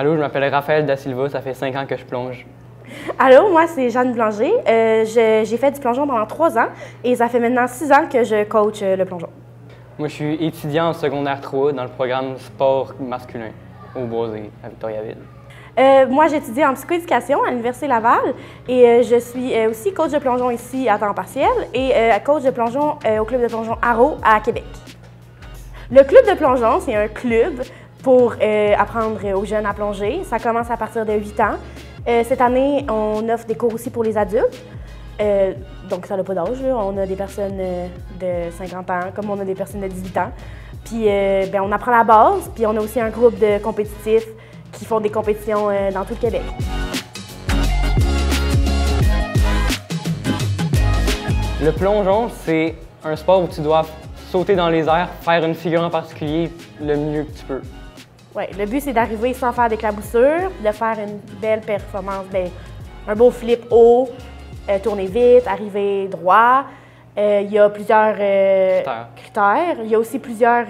Allô, je m'appelle Raphaël Da Silva, ça fait 5 ans que je plonge. Allô, moi c'est Jeanne Blanger. J'ai fait du plongeon pendant 3 ans et ça fait maintenant 6 ans que je coach le plongeon. Moi, je suis étudiant en secondaire 3 dans le programme sport masculin au Boisé, à Victoriaville. Moi j'étudie en psychoéducation à l'Université Laval et je suis aussi coach de plongeon ici à temps partiel et coach de plongeon au club de plongeon Haro à Québec. Le club de plongeon, c'est un club pour apprendre aux jeunes à plonger. Ça commence à partir de 8 ans. Cette année, on offre des cours aussi pour les adultes. Donc, ça n'a pas d'âge. On a des personnes de 50 ans, comme on a des personnes de 18 ans. Puis, on apprend la base. Puis, on a aussi un groupe de compétitifs qui font des compétitions dans tout le Québec. Le plongeon, c'est un sport où tu dois sauter dans les airs, faire une figure en particulier le mieux que tu peux. Oui, le but, c'est d'arriver sans faire d'éclaboussure, de faire une belle performance, un beau flip haut, tourner vite, arriver droit. Il y a plusieurs critères. Il y a aussi plusieurs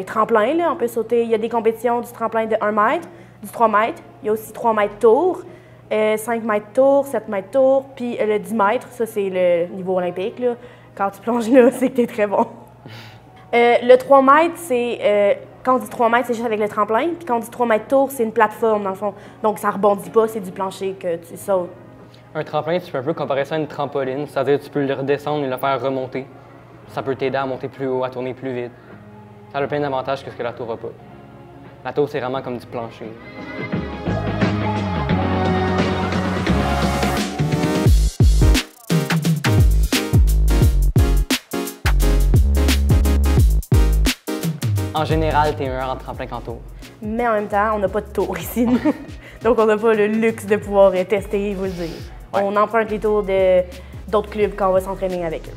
tremplins. Là. On peut sauter. Il y a des compétitions du tremplin de 1 mètre, du 3 mètres. Il y a aussi 3 mètres tour, 5 mètres tour, 7 mètres tour, puis le 10 mètres. Ça, c'est le niveau olympique. Là. Quand tu plonges là, c'est que tu es très bon. Le 3 mètres, c'est... quand on dit 3 mètres, c'est juste avec le tremplin. Puis quand on dit 3 mètres tour, c'est une plateforme, dans le fond. Donc, ça rebondit pas, c'est du plancher que tu sautes. Un tremplin, tu peux un peu comparer ça à une trampoline. C'est-à-dire que tu peux le redescendre et le faire remonter. Ça peut t'aider à monter plus haut, à tourner plus vite. Ça a plein d'avantages que ce que la tour n'a pas. La tour, c'est vraiment comme du plancher. En général, t'es meilleur en tremplin qu'en tour. Mais en même temps, on n'a pas de tour ici, nous. Donc, on n'a pas le luxe de pouvoir tester et vous le dire. Ouais. On emprunte les tours d'autres clubs quand on va s'entraîner avec eux.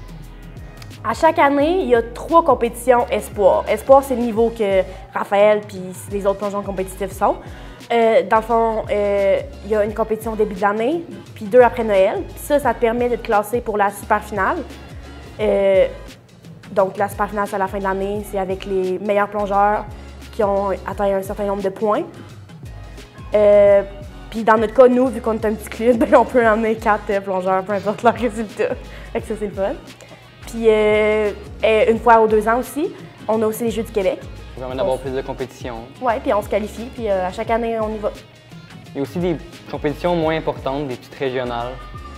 À chaque année, il y a 3 compétitions espoir. Espoir, c'est le niveau que Raphaël et les autres plongeons compétitifs sont. Dans le fond, il y a une compétition au début de l'année, puis 2 après Noël. Puis ça te permet de te classer pour la super finale. Donc, la super finale, c'est à la fin de l'année. C'est avec les meilleurs plongeurs qui ont atteint un certain nombre de points. Puis dans notre cas, nous, vu qu'on est un petit club, on peut emmener 4 plongeurs, peu importe leur résultat. Fait que ça, c'est le fun. Puis une fois aux 2 ans aussi, on a aussi les Jeux du Québec. Ça permet d'avoir plus de compétitions. Oui, puis on se qualifie, puis à chaque année, on y va. Il y a aussi des compétitions moins importantes, des petites régionales.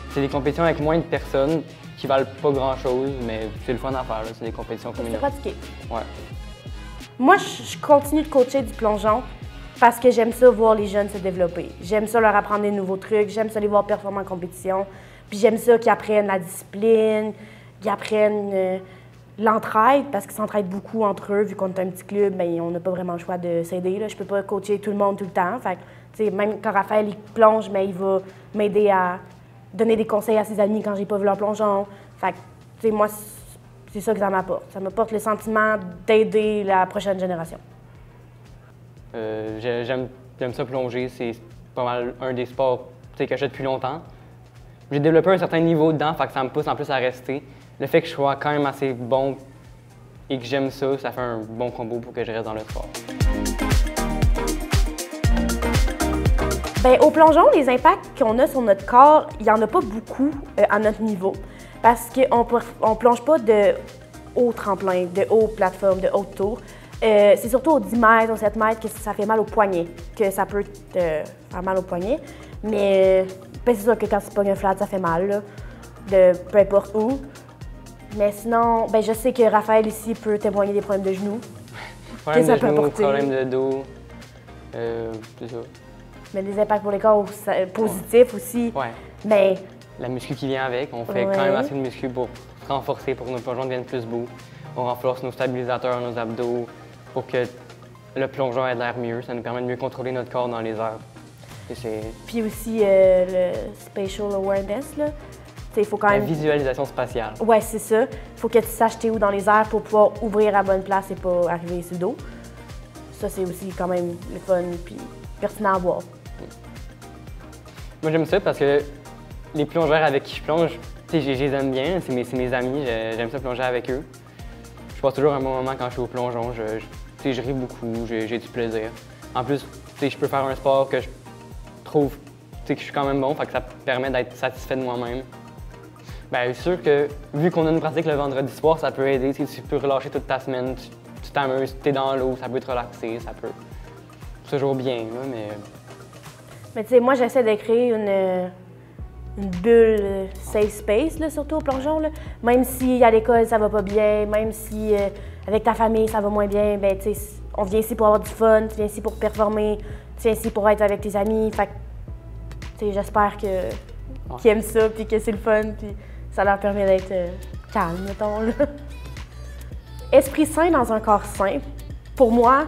C'est des compétitions avec moins de personnes qui valent pas grand-chose, mais c'est le fun à faire. C'est des compétitions communautaires. C'est pratiqué. Ouais. Moi, je continue de coacher du plongeon parce que j'aime ça voir les jeunes se développer. J'aime ça leur apprendre des nouveaux trucs, j'aime ça les voir performer en compétition. Puis j'aime ça qu'ils apprennent la discipline, qu'ils apprennent l'entraide, parce qu'ils s'entraident beaucoup entre eux. Vu qu'on est un petit club, bien, on n'a pas vraiment le choix de s'aider. Je peux pas coacher tout le monde tout le temps. Fait que, même quand Raphaël il plonge, mais il va m'aider à donner des conseils à ses amis quand j'ai pas vu leur plongeon. Fait que, moi, c'est ça que ça m'apporte. Ça m'apporte le sentiment d'aider la prochaine génération. J'aime ça plonger. C'est pas mal un des sports que je fais depuis longtemps. J'ai développé un certain niveau dedans, fait que ça me pousse en plus à rester. Le fait que je sois quand même assez bon et que j'aime ça, ça fait un bon combo pour que je reste dans le sport. Bien, au plongeon, les impacts qu'on a sur notre corps, il n'y en a pas beaucoup à notre niveau. Parce qu'on ne plonge pas de haut tremplin, de haut plateforme, de haute tour. C'est surtout aux 10 mètres, aux 7 mètres que ça fait mal au poignet, que ça peut te faire mal au poignet. Mais c'est sûr que quand tu pognes un flat, ça fait mal, là, de peu importe où. Mais sinon, je sais que Raphaël ici peut témoigner des problèmes de genoux. Problèmes de genoux, problèmes de dos, c'est ça. Mais des impacts pour les corps positifs aussi. Ouais. Mais la muscu qui vient avec, on fait quand même assez de muscu pour se renforcer, pour que nos plongeons deviennent plus beaux. On renforce nos stabilisateurs, nos abdos, pour que le plongeon ait l'air mieux. Ça nous permet de mieux contrôler notre corps dans les airs. Puis aussi le spatial awareness, là. Il faut quand même... La visualisation spatiale. Ouais, c'est ça. Il faut que tu saches t'es où dans les airs pour pouvoir ouvrir à bonne place et pas arriver sur le dos. Ça, c'est aussi quand même le fun puis pertinent à voir. Moi, j'aime ça parce que les plongeurs avec qui je plonge, je les aime bien, c'est mes amis, j'aime ça plonger avec eux. Je passe toujours un bon moment quand je suis au plongeon, je ris beaucoup, j'ai du plaisir. En plus, je peux faire un sport que je trouve que je suis quand même bon, fait que ça permet d'être satisfait de moi-même. Bien, c'est sûr que vu qu'on a une pratique le vendredi soir, ça peut aider. Tu peux relâcher toute ta semaine, tu t'amuses, tu es dans l'eau, ça peut te relaxer, ça peut. C'est toujours bien, là, mais. Mais tu sais, moi, j'essaie de créer une bulle safe space, là, surtout au plongeon. Là. Même si à l'école, ça va pas bien, même si avec ta famille, ça va moins bien, ben, tu sais, on vient ici pour avoir du fun, tu viens ici pour performer, tu viens ici pour être avec tes amis. Fait que, tu sais, j'espère qu'ils aiment ça, puis que c'est le fun, puis ça leur permet d'être calme, mettons, là. Esprit sain dans un corps sain, pour moi,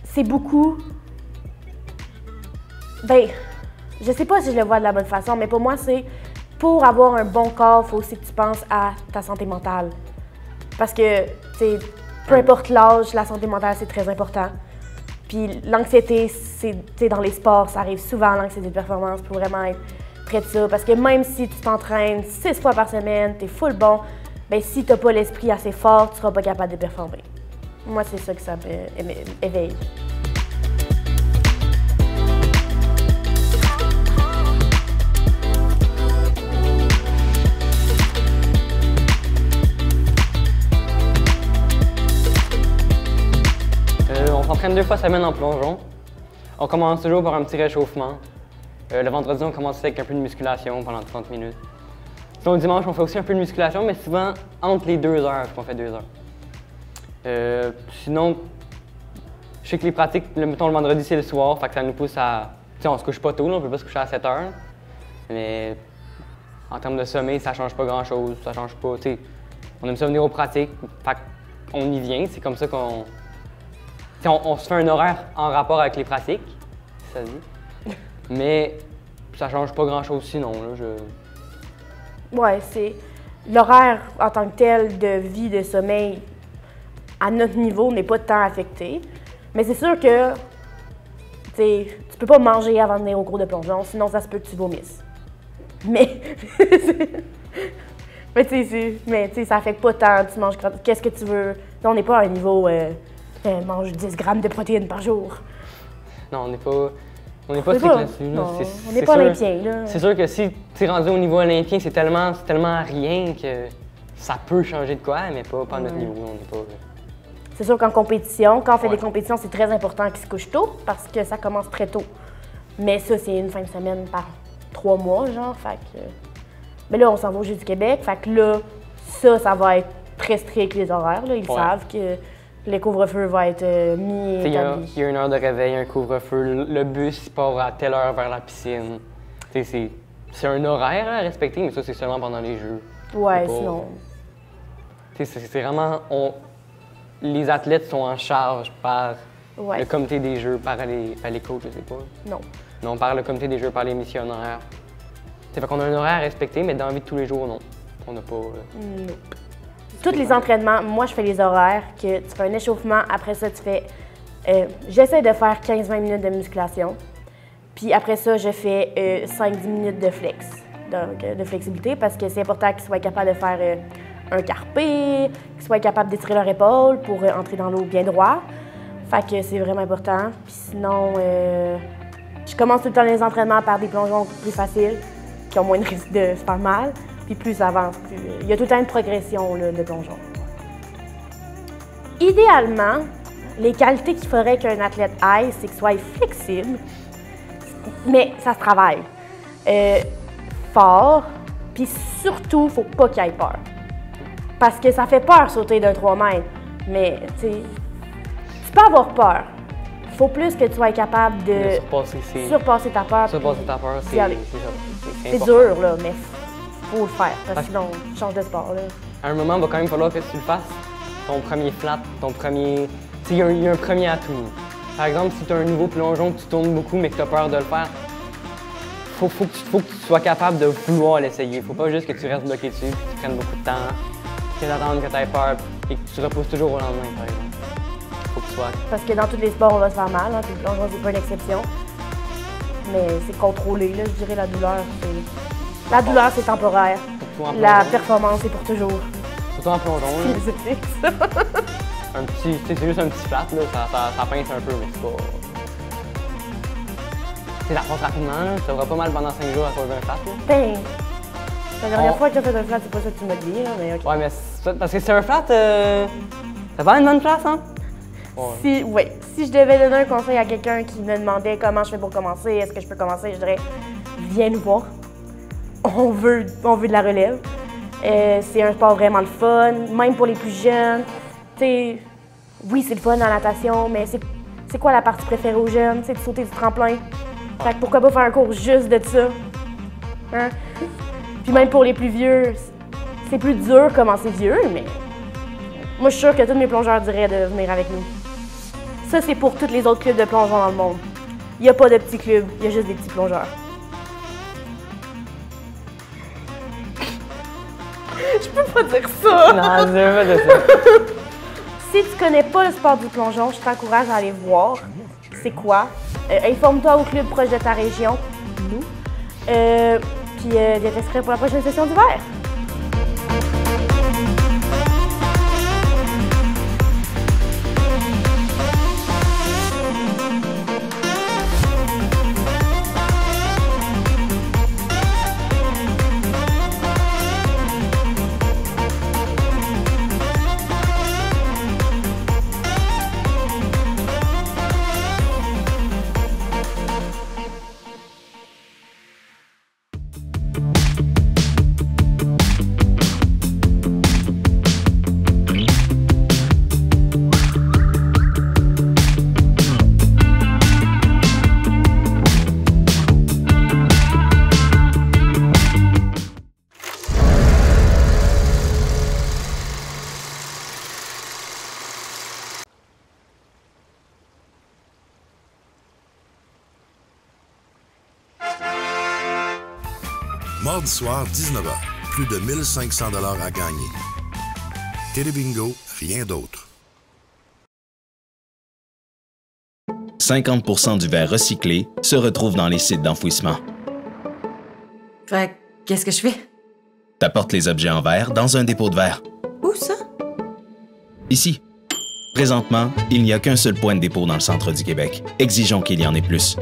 c'est beaucoup. Ben, je sais pas si je le vois de la bonne façon, mais pour moi, c'est pour avoir un bon corps, il faut aussi que tu penses à ta santé mentale. Parce que, tu sais, peu importe l'âge, la santé mentale, c'est très important. Puis l'anxiété, c'est dans les sports, ça arrive souvent, l'anxiété de performance, pour vraiment être près de ça. Parce que même si tu t'entraînes 6 fois par semaine, tu es full bon, bien, si tu n'as pas l'esprit assez fort, tu ne seras pas capable de performer. Moi, c'est ça que ça m'éveille. On s'entraîne 2 fois semaine en plongeon. On commence toujours par un petit réchauffement. Le vendredi, on commence avec un peu de musculation pendant 30 minutes. Sinon, le dimanche, on fait aussi un peu de musculation, mais souvent entre les 2 heures qu'on fait 2 heures. Sinon, je sais que les pratiques, mettons le vendredi, c'est le soir, fait que ça nous pousse à. Tu sais, on se couche pas tôt, là, on peut pas se coucher à 7 heures. Mais en termes de sommeil, ça change pas grand-chose. Ça change pas. Tu sais, on aime ça venir aux pratiques, fait qu'on y vient. C'est comme ça qu'on. On se fait un horaire en rapport avec les pratiques, si ça se dit. Mais ça change pas grand-chose sinon. Là, Ouais, c'est l'horaire en tant que tel de vie, de sommeil, à notre niveau, n'est pas tant affecté. Mais c'est sûr que tu peux pas manger avant de venir au cours de plongeon, sinon ça se peut que tu vomisses. Mais mais tu sais, ça affecte pas tant. Tu manges qu'est-ce que tu veux. On n'est pas à un niveau mange 10 grammes de protéines par jour. Non, on n'est pas strict là-dessus. On n'est pas olympien, là. C'est sûr que si tu es rendu au niveau olympien, c'est tellement rien que ça peut changer de quoi, mais pas à notre niveau. On n'est pas. C'est sûr qu'en compétition, quand on fait des compétitions, c'est très important qu'ils se couchent tôt parce que ça commence très tôt. Mais ça, c'est une fin de semaine par 3 mois, genre. Fait que. Mais là, on s'en va au Jeux du Québec. Fait que là, ça va être très strict les horaires. Là. Ils savent que le couvre-feu va être mis établi. Il y a une heure de réveil, un couvre-feu, le bus il part à telle heure vers la piscine. C'est un horaire à respecter, mais ça, c'est seulement pendant les Jeux. Ouais, sinon. C'est vraiment. Les athlètes sont en charge par le comité des Jeux, par les coachs, je sais pas. Non. Non, par le comité des Jeux, par les missionnaires. Fait qu'on a un horaire à respecter, mais dans la vie de tous les jours, non. On n'a pas. Non. Tous les entraînements, moi, je fais les horaires, que tu fais un échauffement, après ça, tu fais... j'essaie de faire 15-20 minutes de musculation, puis après ça, je fais 5-10 minutes de flex, donc de flexibilité, parce que c'est important qu'ils soient capables de faire un carpé, qu'ils soient capables d'étirer leur épaule pour entrer dans l'eau bien droit. Fait que c'est vraiment important. Puis sinon, je commence tout le temps les entraînements par des plongeons plus faciles, qui ont moins de risque de se faire mal. Puis plus ça avance, plus. Il y a tout le temps une progression là, de plongeon. Idéalement, les qualités qu'il faudrait qu'un athlète aille, c'est qu'il soit flexible, mais ça se travaille. Fort, puis surtout, il ne faut pas qu'il ait peur. Parce que ça fait peur sauter d'un 3 mètres, mais tu peux avoir peur. Il faut plus que tu sois capable de surpasser ta peur. Surpasser ta peur, c'est dur, là, mais faut le faire, parce que sinon, tu changes de sport. Là. À un moment, il va quand même falloir que tu le fasses. Ton premier flat, ton premier. Il y a un premier atout. Par exemple, si tu as un nouveau plongeon, que tu tournes beaucoup, mais que tu as peur de le faire, faut que tu sois capable de vouloir l'essayer. Faut pas juste que tu restes bloqué dessus, que tu prennes beaucoup de temps, que tu attendes que tu aies peur et que tu repousses toujours au lendemain, par exemple. Faut que tu sois. Parce que dans tous les sports, on va se faire mal, hein, puis le plongeon, c'est pas une exception. Mais c'est contrôlé, là, je dirais, la douleur. La douleur, c'est temporaire. La performance, c'est pour toujours. Surtout en plongeon. C'est c'est juste un petit flat, là. Ça pince un peu, mais c'est pas. sais, ça passe rapidement, là. Ça va pas mal pendant 5 jours à cause d'un flat, là. Ben, la dernière fois que tu as fait un flat, c'est pas ça que tu m'as dit, là, mais ok. Ouais, mais parce que c'est un flat, ça va à une bonne place, hein? Ouais. Si je devais donner un conseil à quelqu'un qui me demandait comment je fais pour commencer, est-ce que je peux commencer, je dirais, viens nous voir. On veut de la relève. C'est un sport vraiment le fun, même pour les plus jeunes. T'sais, oui, c'est le fun en natation, mais c'est quoi la partie préférée aux jeunes? C'est de sauter du tremplin. Fait que pourquoi pas faire un cours juste de ça? Hein? Puis même pour les plus vieux, c'est plus dur commencer vieux, mais moi, je suis sûre que tous mes plongeurs diraient de venir avec nous. Ça, c'est pour tous les autres clubs de plongeon dans le monde. Il n'y a pas de petits clubs, il y a juste des petits plongeurs. Je peux pas dire ça! Non, je veux pas de ça. Si tu connais pas le sport du plongeon, je t'encourage à aller voir. C'est quoi? Informe-toi au club proche de ta région, nous. Puis viens t'inscrire pour la prochaine session d'hiver. Mardi soir, 19h. Plus de 1500 $ à gagner. Télébingo, rien d'autre. 50% du verre recyclé se retrouve dans les sites d'enfouissement. Fait qu'est-ce que je fais? T'apportes les objets en verre dans un dépôt de verre. Où ça? Ici. Présentement, il n'y a qu'un seul point de dépôt dans le centre du Québec. Exigeons qu'il y en ait plus.